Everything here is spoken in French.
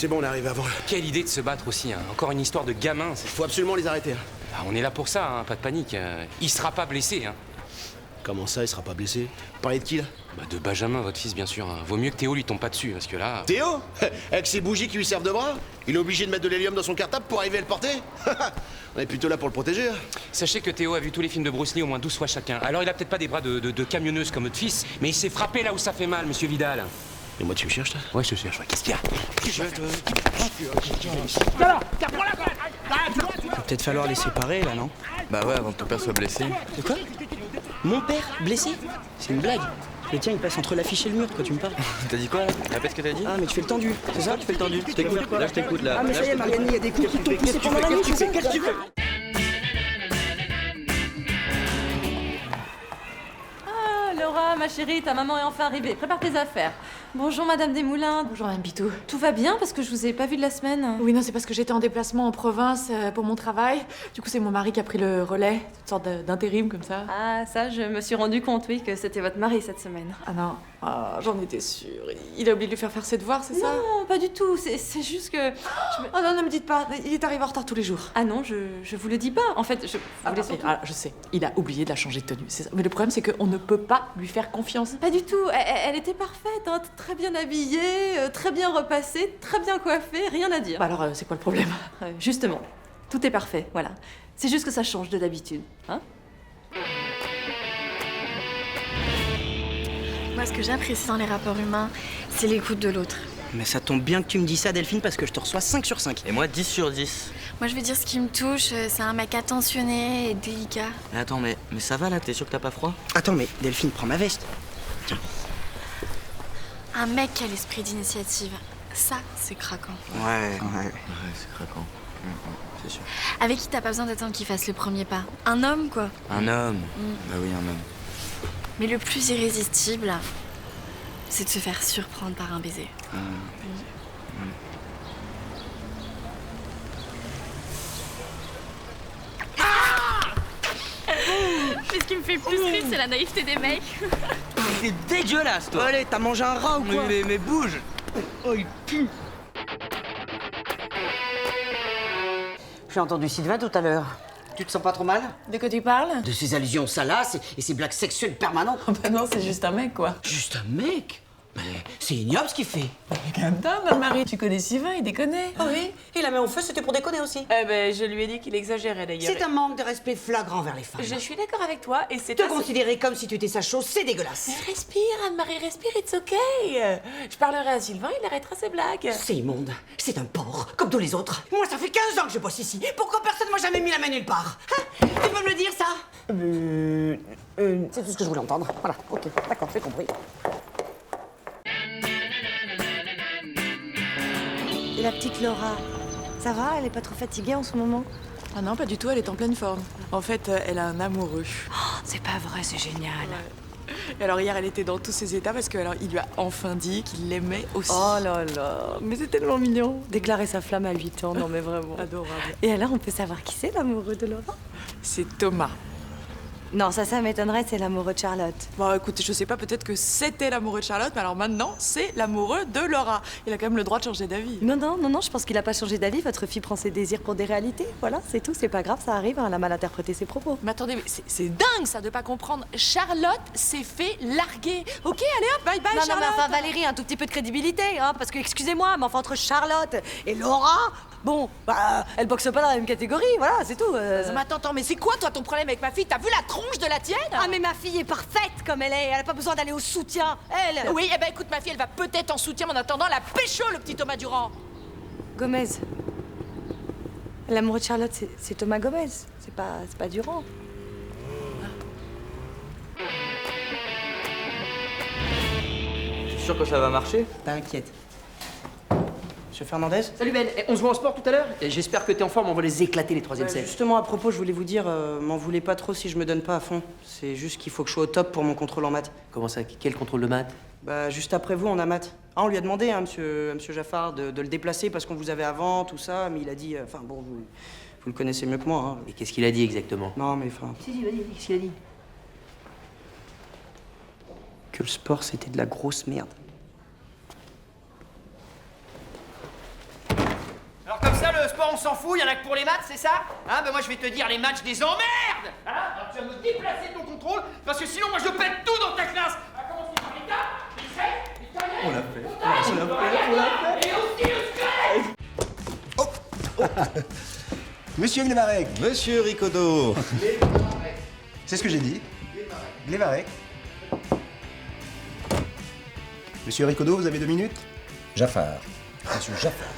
C'est bon, on est arrivé avant. Quelle idée de se battre aussi, hein. Encore une histoire de gamin. Faut absolument les arrêter. Hein. Ah, on est là pour ça, hein. Pas de panique. Il sera pas blessé, hein. Comment ça, il sera pas blessé? Vous parlez de qui, là? Bah de Benjamin, votre fils, bien sûr. Hein. Vaut mieux que Théo lui tombe pas dessus, parce que là... Théo? Avec ses bougies qui lui servent de bras? Il est obligé de mettre de l'hélium dans son cartable pour arriver à le porter? On est plutôt là pour le protéger. Hein. Sachez que Théo a vu tous les films de Bruce Lee au moins 12 fois chacun. Alors il a peut-être pas des bras de camionneuse comme votre fils, mais il s'est frappé là où ça fait mal, monsieur Vidal. Et moi, tu me cherches, toi? Ouais, je te cherche. Ouais. Qu'est-ce qu'il y a? Va peut-être falloir les séparer, là, non? Bah ouais, avant que ton père soit blessé. De quoi? Mon père, blessé? C'est une blague. Le tien, il passe entre l'affiche et le mur, de quoi tu me parles? T'as dit quoi là? Répète ce que t'as dit. Ah, mais tu fais le tendu, c'est ça? Tu fais le tendu. Je t'écoute. Là, je t'écoute là. Ah, mais ça y est, Marianne, il y a des coups qui t'ont poussé pendant la nuit, c'est ça? Qu'est-ce que tu fais? Laura, ma chérie, ta maman est enfin arrivée. Prépare tes affaires. Bonjour Madame Desmoulins. Bonjour Madame Pitou. Tout va bien parce que je vous ai pas vu de la semaine. Oui, non, c'est parce que j'étais en déplacement en province pour mon travail. Du coup, c'est mon mari qui a pris le relais, une sorte d'intérim comme ça. Ah, ça, je me suis rendu compte, oui, que c'était votre mari cette semaine. Ah non, j'en étais sûre. Il a oublié de lui faire ses devoirs, c'est ça? Non, pas du tout. C'est juste que... Oh non, ne me dites pas. Il est arrivé en retard tous les jours. Ah non, je vous le dis pas. En fait, je voulais surtout... Je sais. Il a oublié de la changer de tenue, c'est ça. Mais le problème, c'est qu'on ne peut pas lui faire confiance. Pas du tout. Elle était parfaite, hein, très bien habillée, très bien repassée, très bien coiffée, rien à dire. Bah alors, c'est quoi le problème? Justement, tout est parfait, voilà. C'est juste que ça change de d'habitude, hein? Moi, ce que j'apprécie dans les rapports humains, c'est l'écoute de l'autre. Mais ça tombe bien que tu me dis ça, Delphine, parce que je te reçois 5 sur 5. Et moi 10 sur 10. Moi, je veux dire, ce qui me touche, c'est un mec attentionné et délicat. Mais attends, mais ça va là? T'es sûr que t'as pas froid? Attends, mais Delphine, prends ma veste. Un mec qui a l'esprit d'initiative, ça, c'est craquant. Ouais. Ouais, c'est craquant. C'est sûr. Avec qui t'as pas besoin d'attendre qu'il fasse le premier pas. Un homme, quoi. Un homme. Bah oui, un homme. Mais le plus irrésistible, c'est de se faire surprendre par un baiser. Mais ce qui me fait plus rire, c'est la naïveté des mecs. C'est dégueulasse, toi. Allez, t'as mangé un rat ou quoi? Mais bouge. Oh, il pue. J'ai entendu Sylvain tout à l'heure. Tu te sens pas trop mal? De quoi tu parles? De ces allusions salaces et ces blagues sexuelles permanentes. Bah non, c'est juste un mec, quoi. Juste un mec? Mais c'est ignoble ce qu'il fait. Calme toi, ma Marie. Tu connais Sylvain, il déconne. Ah oui? Et la main au feu, c'était pour déconner aussi. Eh ben, je lui ai dit qu'il exagérait, d'ailleurs. C'est un manque de respect flagrant vers les femmes. Je suis d'accord avec toi, et c'est... Te considérer comme si tu étais sa chose, c'est dégueulasse. Mais respire, Anne-Marie, respire, it's okay. Je parlerai à Sylvain, il arrêtera ses blagues. C'est immonde. C'est un porc, comme tous les autres. Moi, ça fait 15 ans que je bosse ici. Pourquoi personne m'a jamais mis la main nulle part? Hein? Tu peux me le dire, ça? C'est tout ce que je voulais entendre. Voilà, ok, d'accord, j'ai compris. Et la petite Laura, ça va? Elle est pas trop fatiguée en ce moment? Ah non, pas du tout, elle est en pleine forme. En fait, elle a un amoureux. Oh, c'est pas vrai, c'est génial. Ouais. Et alors hier, elle était dans tous ses états parce que alors il lui a enfin dit qu'il l'aimait aussi. Oh là là, mais c'est tellement mignon. Déclarer sa flamme à 8 ans, non mais vraiment. Adorable. Et alors, on peut savoir qui c'est l'amoureux de Laura? C'est Thomas. Non, ça m'étonnerait, c'est l'amoureux de Charlotte. Bon, écoute, je sais pas, peut-être que c'était l'amoureux de Charlotte, mais alors maintenant, c'est l'amoureux de Laura. Il a quand même le droit de changer d'avis. Non, je pense qu'il a pas changé d'avis. Votre fille prend ses désirs pour des réalités. Voilà, c'est tout, c'est pas grave, ça arrive, hein, elle a mal interprété ses propos. Mais attendez, mais c'est dingue ça de pas comprendre. Charlotte s'est fait larguer. Ok, allez hop, bye bye Non, Charlotte. mais enfin, Valérie, un tout petit peu de crédibilité, hein, parce que, excusez-moi, mais enfin, entre Charlotte et Laura, bon, bah, elle boxe pas dans la même catégorie, voilà, c'est tout. Mais attends, mais c'est quoi toi ton problème avec ma fille? T'as vu la tronche de la tienne? Ah, mais ma fille est parfaite comme elle est, elle a pas besoin d'aller au soutien, elle. Oui, eh ben écoute, ma fille, elle va peut-être en soutien, mais en attendant, la pécho, le petit Thomas Durand. Gomez. L'amoureux de Charlotte, c'est Thomas Gomez, c'est pas Durand. Je suis sûr que ça va marcher. T'inquiète. Monsieur Fernandez? Salut Ben, on se voit en sport tout à l'heure? Et j'espère que t'es en forme, on va les éclater les troisièmes selles. Justement, à propos, je voulais vous dire, m'en voulez pas trop si je me donne pas à fond. C'est juste qu'il faut que je sois au top pour mon contrôle en maths. Comment ça? Quel contrôle de maths? Bah, juste après vous, on a maths. Ah, on lui a demandé, hein, monsieur Jaffard, de le déplacer parce qu'on vous avait avant, tout ça, mais il a dit... Enfin, bon, vous le connaissez mieux que moi, hein. Et qu'est-ce qu'il a dit exactement? Non, mais enfin... Si, vas-y, qu'est-ce qu'il a dit? Que le sport, c'était de la grosse merde. pour les maths, c'est ça? Hein, ben moi je vais te dire les matchs des emmerdes. Hein? Alors tu vas me déplacer ton contrôle, parce que sinon moi je pète tout dans ta classe. À commencer par les tables, les chèques, les cahiers. On l'a fait. Et aussi le squelette. Monsieur Glemarek. Monsieur Ricodo. C'est ce que j'ai dit. Glemarek. Monsieur Ricodo, vous avez 2 minutes? Jaffar. Monsieur Jaffar.